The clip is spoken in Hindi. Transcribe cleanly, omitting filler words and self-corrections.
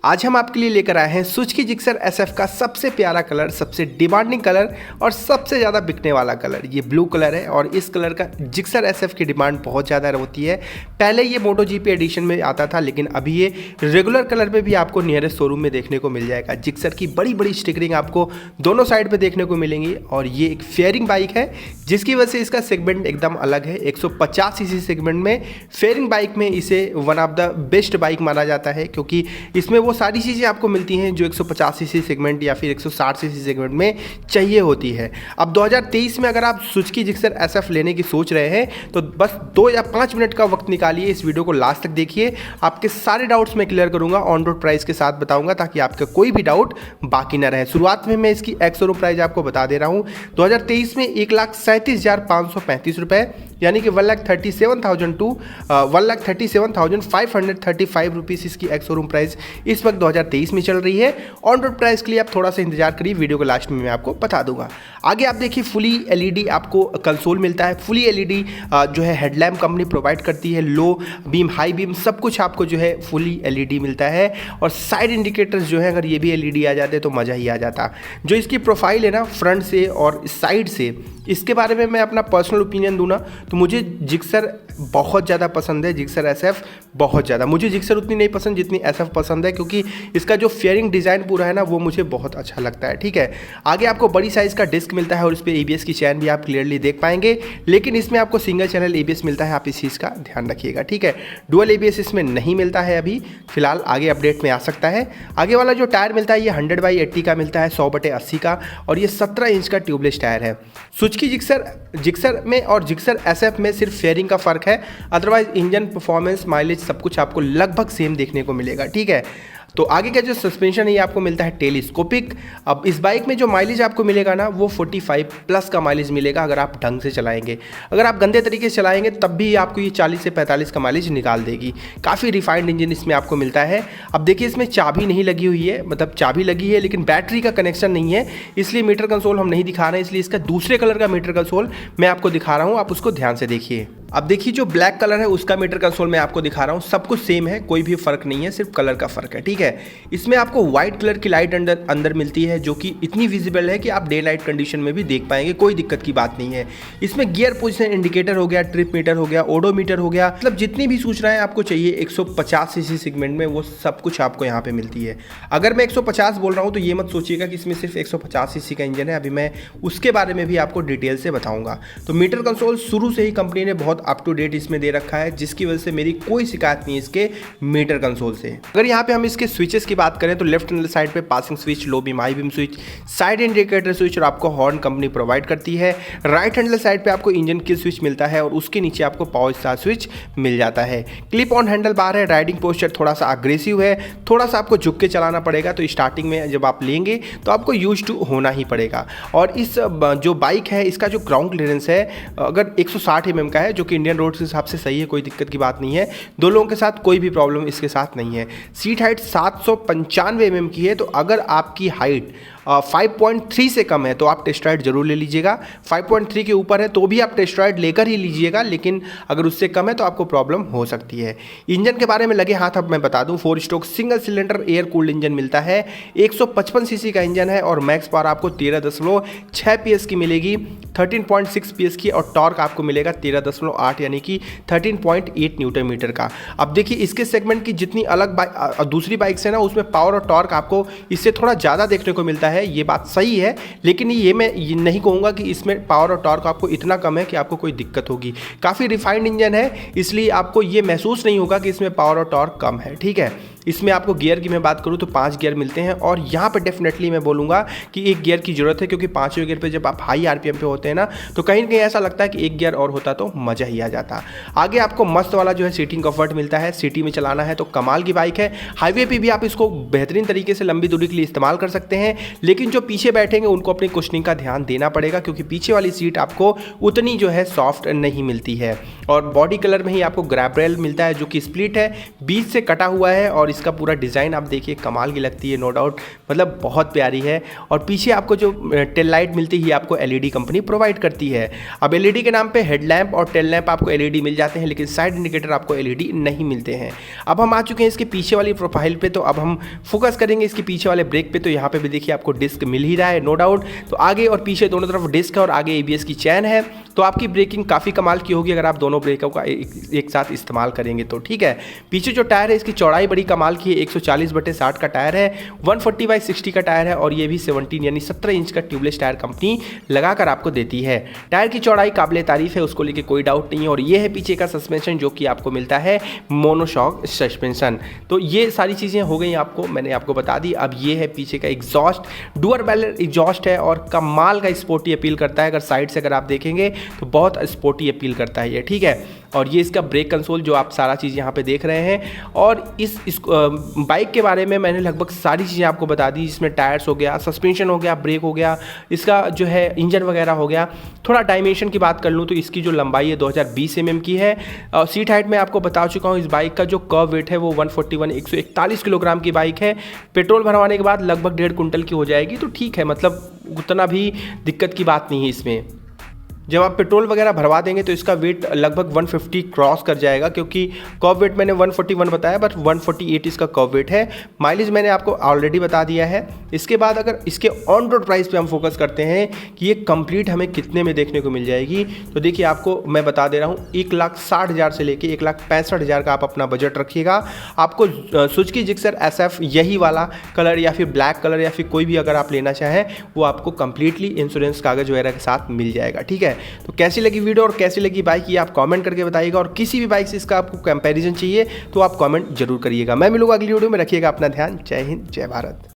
आज हम आपके लिए लेकर आए हैं सुजुकी जिक्सर एसएफ का सबसे प्यारा कलर, सबसे डिमांडिंग कलर और सबसे ज़्यादा बिकने वाला कलर। ये ब्लू कलर है और इस कलर का जिक्सर एसएफ की डिमांड बहुत ज़्यादा होती है। पहले ये मोटो जीपी एडिशन में आता था, लेकिन अभी ये रेगुलर कलर में भी आपको नियरेस्ट शोरूम में देखने को मिल जाएगा। जिक्सर की बड़ी बड़ी स्टिकरिंग आपको दोनों साइड पर देखने को मिलेंगी और ये एक फेयरिंग बाइक है, जिसकी वजह से इसका सेगमेंट एकदम अलग है। 150 सीसी सेगमेंट में फेयरिंग बाइक में इसे one of the best bike माना जाता है, क्योंकि इसमें वो सारी चीज़ें आपको मिलती हैं जो 150 सीसी सेगमेंट या फिर 160 सीसी सेगमेंट में चाहिए होती है। अब 2023 में अगर आप सुजुकी जिक्सर एसएफ लेने की सोच रहे हैं तो बस 2 या 5 मिनट का वक्त निकालिए, इस वीडियो को लास्ट तक देखिए। आपके सारे डाउट्स मैं क्लियर करूंगा, ऑन रोड प्राइस के साथ बताऊंगा, ताकि आपका कोई भी डाउट बाकी ना रहे। शुरुआत में मैं इसकी एक्स शोरूम प्राइस आपको बता दे रहा हूँ। 2023 में 1,37,535 रुपये, यानी कि 1,37,000 टू 1,37,535 रुपीज़ इसकी एक्स शोरूम प्राइस इस वक्त 2023 में चल रही है। ऑन रोड प्राइस के लिए आप थोड़ा सा इंतजार करिए, वीडियो को लास्ट में मैं आपको बता दूंगा। आगे आप देखिए, फुली एलईडी आपको कंसोल मिलता है। फुली एलईडी जो है हेडलैम्प कंपनी प्रोवाइड करती है। लो बीम, हाई बीम सब कुछ आपको जो है फुली एलईडी मिलता है। और साइड इंडिकेटर्स जो है, अगर ये भी एलईडी आ जाते तो मज़ा ही आ जाता। जो इसकी प्रोफाइल है ना, फ्रंट से और साइड से, इसके बारे में मैं अपना पर्सनल ओपिनियन दूँ ना, तो मुझे जिक्सर बहुत ज़्यादा पसंद है। जिक्सर एसएफ बहुत ज़्यादा, मुझे जिक्सर उतनी नहीं पसंद जितनी एसएफ पसंद है, क्योंकि इसका जो फेयरिंग डिज़ाइन पूरा है ना, वो मुझे बहुत अच्छा लगता है। ठीक है, आगे आपको बड़ी साइज़ का डिस्क मिलता है और इस पर एबीएस की चैन भी आप क्लियरली देख पाएंगे, लेकिन इसमें आपको सिंगल चैनल एबीएस मिलता है, आप इस चीज़ का ध्यान रखिएगा। ठीक है, डुअल एबीएस इसमें नहीं मिलता है अभी फिलहाल, आगे अपडेट में आ सकता है। आगे वाला जो टायर मिलता है ये 100/80 का मिलता है, 100/80 का, और ये 17 इंच का ट्यूबलेस टायर है। सुजुकी जिक्सर में और जिक्सर एसएफ में सिर्फ फेयरिंग का फ़र्क है, अदरवाइज इंजन परफॉर्मेंस, माइलेज सब कुछ आपको लगभग सेम देखने को मिलेगा। ठीक है, तो आगे का जो सस्पेंशन है ये आपको मिलता है टेलीस्कोपिक। अब इस बाइक में जो माइलेज आपको मिलेगा ना, वो 45 प्लस का माइलेज मिलेगा अगर आप ढंग से चलाएंगे। अगर आप गंदे तरीके से चलाएंगे तब भी आपको ये 40 से 45 का माइलेज निकाल देगी। काफ़ी रिफाइंड इंजन इसमें आपको मिलता है। अब देखिए, इसमें चाबी नहीं लगी हुई है, मतलब चाबी लगी है लेकिन बैटरी का कनेक्शन नहीं है, इसलिए मीटर कंसोल हम नहीं दिखा रहे हैं। इसलिए इसका दूसरे कलर का मीटर कंसोल मैं आपको दिखा रहा हूँ, आप उसको ध्यान से देखिए। अब देखिए, जो ब्लैक कलर है उसका मीटर कंसोल मैं आपको दिखा रहा हूँ। सब कुछ सेम है, कोई भी फर्क नहीं है, सिर्फ कलर का फर्क है। ठीक है, इसमें आपको व्हाइट कलर की लाइट अंदर मिलती है, जो कि इतनी विजिबल है कि आप डे लाइट कंडीशन में भी देख पाएंगे, कोई दिक्कत की बात नहीं है। इसमें गियर पोजीशन इंडिकेटर हो गया, ट्रिप मीटर हो गया, ओडोमीटर हो गया, मतलब जितनी भी सूचनाएं आपको चाहिए 150 सीसी सेगमेंट में, वो सब कुछ आपको यहाँ पे मिलती है। अगर मैं 150 बोल रहा हूँ तो ये मत सोचिएगा कि इसमें सिर्फ 150 सीसी का इंजन है, अभी मैं उसके बारे में भी आपको डिटेल से बताऊंगा। तो मीटर कंसोल शुरू से ही कंपनी ने बहुत अप टू डेट इसमें दे रखा है, जिसकी वजह से मेरी कोई शिकायत नहीं है इसके मीटर कंसोल से। अगर यहाँ पे हम इसके स्विचेस की बात करें तो लेफ्ट हैंड साइड पे passing switch, low beam, high beam switch, side indicator switch और आपको हॉर्न कंपनी प्रोवाइड करती है। राइट हैंडल साइड पे आपको इंजन की स्विच मिलता है और उसके नीचे आपको पावर स्टार स्विच मिल जाता है। क्लिप ऑन हैंडल बार है। राइडिंग पोस्चर थोड़ा सा अग्रेसिव है, थोड़ा सा आपको झुक के चलाना पड़ेगा, तो स्टार्टिंग में जब आप लेंगे तो आपको यूज टू होना ही पड़ेगा। और इस जो बाइक है इसका जो ग्राउंड क्लियरेंस है अगर 160 mm का है, जो कि इंडियन रोड के हिसाब से सही है, कोई दिक्कत की बात नहीं है। दो लोगों के साथ कोई भी प्रॉब्लम इसके साथ नहीं है। सीट हाइट 795 mm की है, तो अगर आपकी हाइट 5.3 से कम है तो आप टेस्ट राइड जरूर ले लीजिएगा। 5.3 के ऊपर है तो भी आप टेस्ट राइड लेकर ही लीजिएगा, लेकिन अगर उससे कम है तो आपको प्रॉब्लम हो सकती है। इंजन के बारे में लगे हाथ अब मैं बता दूं, 4 stroke single cylinder air cooled engine मिलता है। 155 सीसी का इंजन है और मैक्स पावर आपको 13.6 PS की मिलेगी, 13.6 PS की, और टॉर्क आपको मिलेगा 13.8 यानी कि 13.8 न्यूटन मीटर का। अब देखिए, इसके सेगमेंट की जितनी अलग दूसरी बाइक से ना, उसमें पावर और टॉर्क आपको इससे थोड़ा ज़्यादा देखने को मिलता है, ये बात सही है, लेकिन मैं ये नहीं कहूँगा कि इसमें पावर और टॉर्क आपको इतना कम है कि आपको कोई दिक्कत होगी। काफ़ी रिफाइंड इंजन है, इसलिए आपको ये महसूस नहीं होगा कि इसमें पावर और टॉर्क कम है। ठीक है, इसमें आपको गियर की मैं बात करूँ तो 5 गियर मिलते हैं, और यहाँ पर डेफिनेटली मैं बोलूँगा कि एक गियर की ज़रूरत है, क्योंकि 5वें गियर पे जब आप हाई आरपीएम पे होते हैं ना, तो कहीं ना कहीं ऐसा लगता है कि एक गियर और होता तो मज़ा ही आ जाता। आगे आपको मस्त वाला जो है सीटिंग कंफर्ट मिलता है, सिटी में चलाना है तो कमाल की बाइक है। हाईवे पे भी आप इसको बेहतरीन तरीके से लंबी दूरी के लिए इस्तेमाल कर सकते हैं, लेकिन जो पीछे बैठेंगे उनको अपनी कुशनिंग का ध्यान देना पड़ेगा, क्योंकि पीछे वाली सीट आपको उतनी जो है सॉफ्ट नहीं मिलती है। और बॉडी कलर में ही आपको ग्रैब रेल मिलता है, जो कि स्प्लिट है, बीच से कटा हुआ है, और इसका पूरा डिज़ाइन आप देखिए कमाल की लगती है, नो डाउट, मतलब बहुत प्यारी है। और पीछे आपको जो टेल लाइट मिलती है आपको एलईडी कंपनी प्रोवाइड करती है। अब एलईडी के नाम पे हेडलैम्प और टेल लैंप आपको एलईडी मिल जाते हैं, लेकिन साइड इंडिकेटर आपको एलईडी नहीं मिलते हैं। अब हम आ चुके हैं इसके पीछे वाली प्रोफाइल पे, तो अब हम फोकस करेंगे इसके पीछे वाले ब्रेक पे। तो यहाँ पे भी देखिए आपको डिस्क मिल ही रहा है, नो डाउट। तो आगे और पीछे दोनों तरफ डिस्क है और आगे एबीएस की चैन है, तो आपकी ब्रेकिंग काफ़ी कमाल की होगी अगर आप दोनों ब्रेकों का एक साथ इस्तेमाल करेंगे तो, ठीक है। पीछे जो टायर है इसकी चौड़ाई बड़ी कमाल की है, 140/60 का टायर है, 140/60 का टायर है, और ये भी 17 यानी 17 इंच का ट्यूबलेस टायर कंपनी लगाकर आपको देती है। टायर की चौड़ाई काबिले तारीफ है, उसको लेके कोई डाउट नहीं है। और ये है पीछे का सस्पेंशन जो कि आपको मिलता है मोनोशॉक सस्पेंशन। तो ये सारी चीज़ें हो गई आपको, मैंने आपको बता दी। अब ये है पीछे का एग्जॉस्ट, डुअल बैरल एग्जॉस्ट है और कमाल का स्पोर्टी अपील करता है। अगर साइड से अगर आप देखेंगे तो बहुत स्पोर्टी अपील करता है ये, ठीक है। और ये इसका ब्रेक कंसोल जो आप सारा चीज़ यहाँ पे देख रहे हैं। और इस बाइक के बारे में मैंने लगभग सारी चीज़ें आपको बता दी, जिसमें टायर्स हो गया, सस्पेंशन हो गया, ब्रेक हो गया, इसका जो है इंजन वगैरह हो गया। थोड़ा डायमेंशन की बात कर लूँ तो इसकी जो लंबाई है 2020 mm की है। सीट हाइट में आपको बता चुका हूँ। इस बाइक का जो कर्व वेट है वो 141 किलोग्राम की बाइक है। पेट्रोल भरवाने के बाद लगभग 1.5 कुंटल की हो जाएगी, तो ठीक है, मतलब उतना भी दिक्कत की बात नहीं है इसमें। जब आप पेट्रोल वगैरह भरवा देंगे तो इसका वेट लगभग 150 क्रॉस कर जाएगा, क्योंकि कर्व वेट मैंने 141 बताया, बट 148 इसका कर्व वेट है। माइलेज मैंने आपको ऑलरेडी बता दिया है। इसके बाद अगर इसके ऑन रोड प्राइस पे हम फोकस करते हैं कि ये कंप्लीट हमें कितने में देखने को मिल जाएगी, तो देखिए आपको मैं बता दे रहा हूँ 1,60,000 से लेके 1,65,000 का आप अपना बजट रखिएगा। आपको सुजुकी जिक्सर SF यही वाला कलर या फिर ब्लैक कलर या फिर कोई भी अगर आप लेना चाहें वो आपको कंप्लीटली इंश्योरेंस कागज वगैरह के साथ मिल जाएगा, ठीक है। तो कैसी लगी वीडियो और कैसी लगी बाइक ये आप कमेंट करके बताइएगा। और किसी भी बाइक से इसका आपको कंपैरिजन चाहिए तो आप कमेंट जरूर करिएगा। मैं मिलूंगा अगली वीडियो में, रखिएगा अपना ध्यान। जय हिंद, जय भारत।